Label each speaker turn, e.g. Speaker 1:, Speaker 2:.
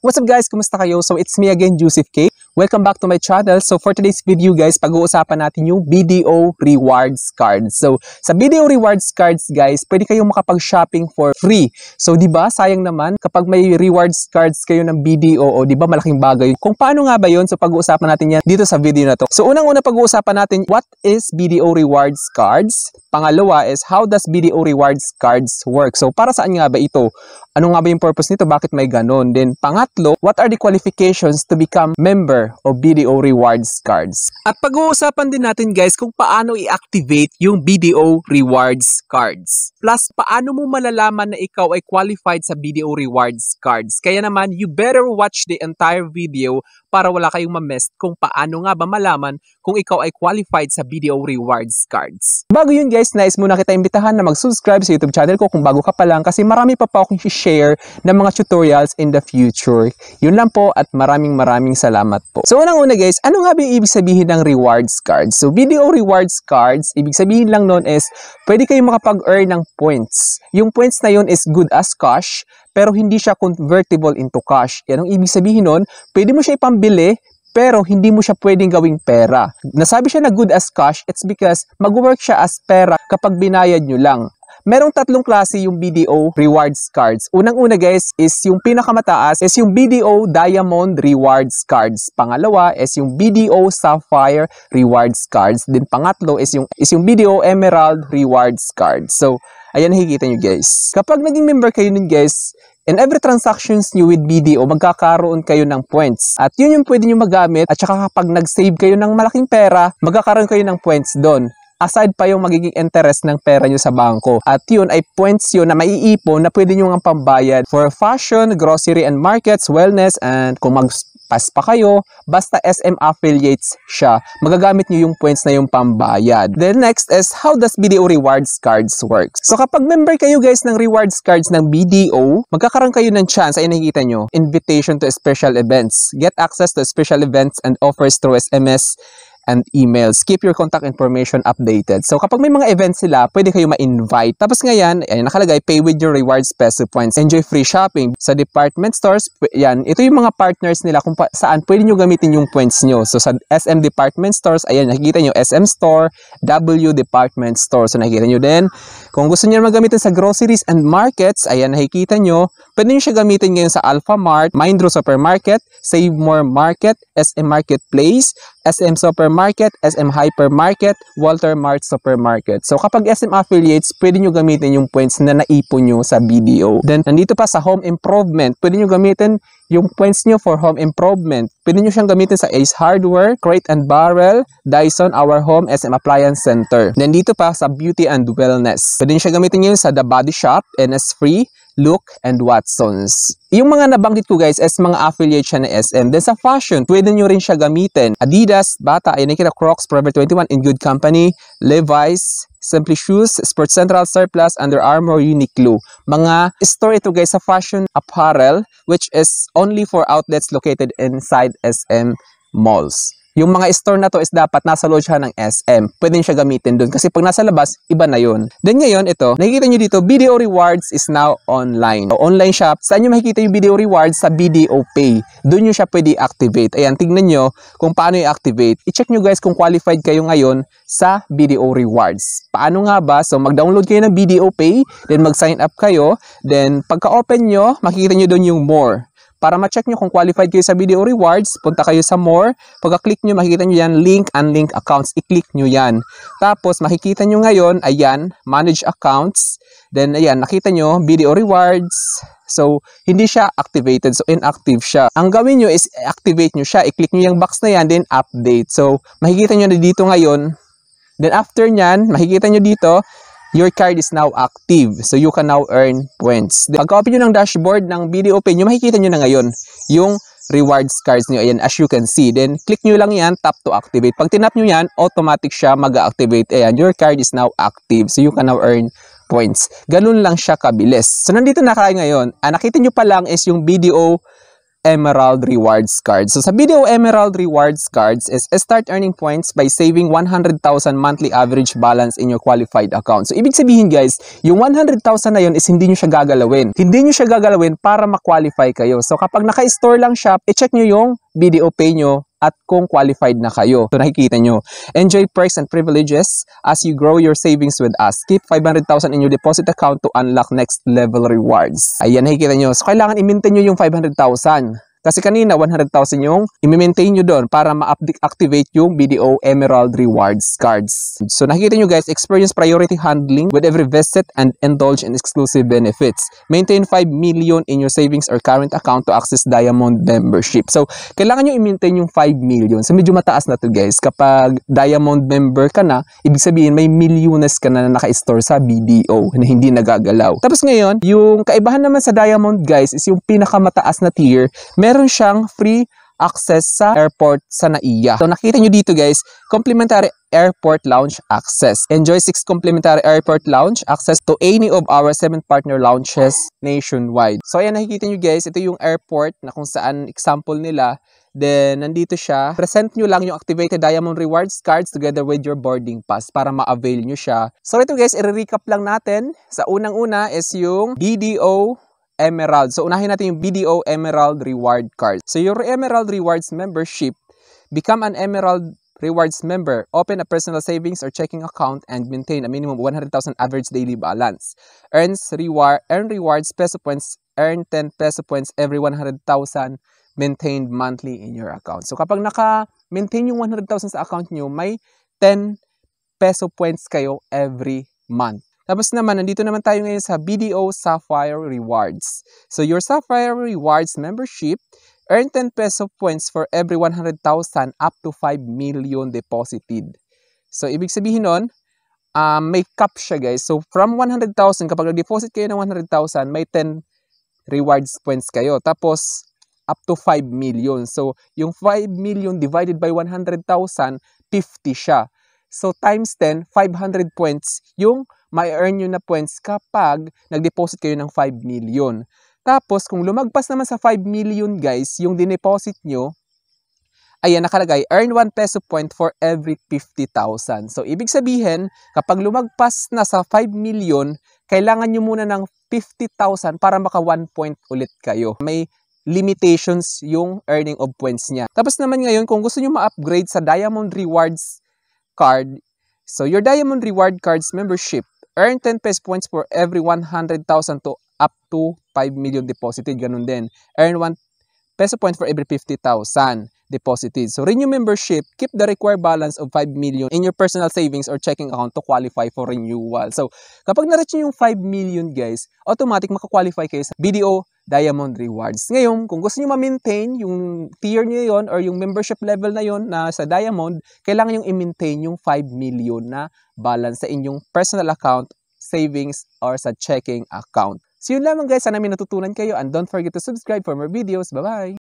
Speaker 1: What's up guys? Kumusta kayo? So it's me again, Joseph K. Welcome back to my channel. So for today's video guys, pag-uusapan natin yung BDO Rewards Cards. So sa BDO Rewards Cards guys, pwede kayong makapag-shopping for free. So di ba sayang naman kapag may rewards cards kayo ng BDO, o di ba malaking bagay. Kung paano nga ba 'yon? So pag-uusapan natin yan dito sa video na to. So unang-una pag-uusapan natin what is BDO Rewards Cards. Pangalawa is how does BDO Rewards Cards work? So para saan nga ba ito? Ano nga ba yung purpose nito? Bakit may ganon? Then pangatlo, what are the qualifications to become member of BDO Rewards Cards? At pag-uusapan din natin guys kung paano i-activate yung BDO Rewards Cards. Plus, paano mo malalaman na ikaw ay qualified sa BDO Rewards Cards. Kaya naman, you better watch the entire video para wala kayong ma-miss kung paano nga ba malaman kung ikaw ay qualified sa BDO Rewards Cards. Bago yun guys, nais muna kita imbitahan na mag-subscribe sa YouTube channel ko kung bago ka pa lang kasi marami pa akong share ng mga tutorials in the future. Yun lang po at maraming salamat po. So unang-una guys, ano nga ba yung ibig sabihin ng rewards cards? So BDO Rewards Cards, ibig sabihin lang nun is pwede kayong makapag-earn ng points. Yung points na yun is good as cash pero hindi siya convertible into cash. Yan ang ibig sabihin nun, pwede mo siya ipambili pero hindi mo siya pwedeng gawing pera. Nasabi siya na good as cash, it's because mag-work siya as pera kapag binayad nyo lang. Merong tatlong klase yung BDO Rewards Cards. Unang-una guys is yung pinakamataas is yung BDO Diamond Rewards Cards. Pangalawa is yung BDO Sapphire Rewards Cards. Then pangatlo is yung BDO Emerald Rewards Cards. So, ayan nakikita nyo guys. Kapag naging member kayo nun guys, in every transactions nyo with BDO, magkakaroon kayo ng points. At yun yung pwede nyo magamit. At saka kapag nag-save kayo ng malaking pera, magkakaroon kayo ng points doon. Aside pa yung magiging interest ng pera nyo sa bangko. At yun ay points yun na maiipon na pwede nyo nga pambayad for fashion, grocery and markets, wellness, and kung mag-pass pa kayo, basta SM affiliates siya, magagamit nyo yung points na yung pambayad. Then next is how does BDO Rewards Cards work? So kapag member kayo guys ng rewards cards ng BDO, magkakaroon kayo ng chance, ay nakikita nyo, invitation to special events, get access to special events and offers through SMS and emails. Keep your contact information updated. So kapag may mga events sila, pwede kayo ma-invite. Tapos ngayon, nakalagay, pay with your rewards peso points. Enjoy free shopping. Sa department stores, yan, ito yung mga partners nila kung saan pwede nyo gamitin yung points nyo. So sa SM department stores, ayan, nakikita nyo, SM store, W department store. So nakikita nyo din. Kung gusto nyo magamitin sa groceries and markets, ayan, nakikita nyo, pwede nyo siya gamitin ngayon sa Alpha Mart, Mindro Supermarket, Save More Market, SM Marketplace, SM Supermarket, SM Hypermarket, Walter Mart Supermarket. So kapag SM affiliates, pwede nyo gamitin yung points na naipon nyo sa BDO. Then nandito pa sa home improvement, pwede nyo gamitin yung points nyo for home improvement. Pwede nyo siyang gamitin sa Ace Hardware, Crate and Barrel, Dyson, Our Home, SM Appliance Center. Nandito pa sa beauty and wellness. Pwede nyo siya gamitin yun sa The Body Shop, NS Free, Look, and Watsons. Yung mga nabanggit ko guys is mga affiliate siya na SM. Then sa fashion, pwede nyo rin siya gamitin. Adidas, Bata, ay nakita Crocs, Forever 21, In Good Company, Levi's, Simply Shoes, Sports Central, Surplus, Under Armour, Uniqlo. Mga store ito guys sa fashion apparel which is only for outlets located inside SM malls. Yung mga store na to is dapat nasa loob siya ng SM. Pwede nyo siya gamitin dun kasi pag nasa labas, iba na yun. Then ngayon, ito, nakikita nyo dito, BDO Rewards is now online. So, online shop, saan nyo makikita yung BDO Rewards? Sa BDO Pay. Doon nyo siya pwede activate. Ayan, tignan nyo kung paano i-activate. I-check nyo guys kung qualified kayo ngayon sa BDO Rewards. Paano nga ba? So, mag-download kayo ng BDO Pay, then mag-sign up kayo, then pagka-open nyo, makikita nyo doon yung more. Para ma-check nyo kung qualified kayo sa BDO Rewards, punta kayo sa more. Pagka-click nyo, makikita nyo yan, link, unlink accounts. I-click nyo yan. Tapos, makikita nyo ngayon, ayan, manage accounts. Then, ayan, nakita nyo, BDO Rewards. So, hindi siya activated. So, inactive siya. Ang gawin nyo is activate nyo siya. I-click nyo yung box na yan, then update. So, makikita nyo na dito ngayon. Then, after nyan, makikita nyo dito, your card is now active. So, you can now earn points. Pagka-open nyo ng dashboard ng BDO Pay nyo, makikita nyo na ngayon yung rewards cards nyo. Ayan, as you can see. Then, click nyo lang yan, tap to activate. Pag tinap nyo yan, automatic siya mag-activate. Ayan, your card is now active. So, you can now earn points. Ganun lang siya kabilis. So, nandito na kayo ngayon. Nakita nyo pa lang is yung BDO Emerald Rewards Cards. So sa BDO Emerald Rewards Cards is start earning points by saving 100,000 monthly average balance in your qualified account. So ibig sabihin guys, yung 100,000 na yun is hindi nyo siya gagalawin. Hindi nyo siya gagalawin para ma-qualify kayo. So kapag naka-store lang siya, i-check nyo yung BDO Pay nyo at kung qualified na kayo. So nakikita nyo, enjoy perks and privileges as you grow your savings with us. Keep 500,000 in your deposit account to unlock next level rewards. Ayan, nakikita nyo. So kailangan i-maintain nyo yung 500,000. Kasi kanina, 100,000 yung i-maintain nyo doon para ma-activate yung BDO Emerald Rewards Cards. So nakikita nyo guys, experience priority handling with every visit and indulge in exclusive benefits. Maintain 5 million in your savings or current account to access Diamond membership. So kailangan nyo i-maintain yung 5 million. So medyo mataas na to guys. Kapag Diamond member ka na, ibig sabihin may milyones ka na naka-store sa BDO na hindi nagagalaw. Tapos ngayon, yung kaibahan naman sa Diamond guys is yung pinakamataas na tier, meron siyang free access sa airport sa NAIA. So nakita nyo dito guys, complimentary airport lounge access. Enjoy 6 complimentary airport lounge access to any of our 7 partner lounges nationwide. So ayan, nakikita nyo guys, ito yung airport na kung saan example nila. Then nandito siya, present nyo lang yung activated Diamond Rewards cards together with your boarding pass para ma-avail nyo siya. So ito guys, i-recap lang natin. Sa unang-una is yung BDO Emerald. So unahin natin yung BDO Emerald Reward Card. So your Emerald Rewards membership, become an Emerald Rewards member, open a personal savings or checking account and maintain a minimum of 100,000 average daily balance. Earn rewards peso points, earn 10 peso points every 100,000 maintained monthly in your account. So kapag naka-maintain yung 100,000 sa account nyo, may 10 peso points kayo every month. Tapos naman, nandito naman tayo ngayon sa BDO Sapphire Rewards. So your Sapphire Rewards membership, earn 10 peso points for every 100,000 up to 5 million deposited. So ibig sabihin nun, may cap siya guys. So from 100,000, kapag nag-deposit kayo ng 100,000, may 10 rewards points kayo. Tapos up to 5 million. So yung 5 million divided by 100,000, 50 siya. So times 10, 500 points yung may earn nyo na points kapag nag-deposit kayo ng 5 million. Tapos, kung lumagpas naman sa 5 million guys, yung dineposit nyo, ayan, nakalagay, earn 1 peso point for every 50,000. So, ibig sabihin, kapag lumagpas na sa 5 million, kailangan nyo muna ng 50,000 para maka 1 point ulit kayo. May limitations yung earning of points niya. Tapos naman ngayon, kung gusto nyo ma-upgrade sa Diamond Rewards Card, so your Diamond Reward Cards membership, earn 10 peso points for every 100,000 to up to 5 million deposited. Ganun din. Earn 1 peso point for every 50,000 deposited. So renew membership, keep the required balance of 5 million in your personal savings or checking account to qualify for renewal. So kapag na-reach nyo yung 5 million guys, automatic makakwalify kayo sa BDO Diamond Rewards. Ngayon, kung gusto nyo ma-maintain yung tier nyo yon or yung membership level na yon na sa Diamond, kailangan yung i-maintain yung 5 million na balance sa inyong personal account, savings, or sa checking account. So yun lamang guys, sana may natutunan kayo and don't forget to subscribe for more videos. Bye-bye!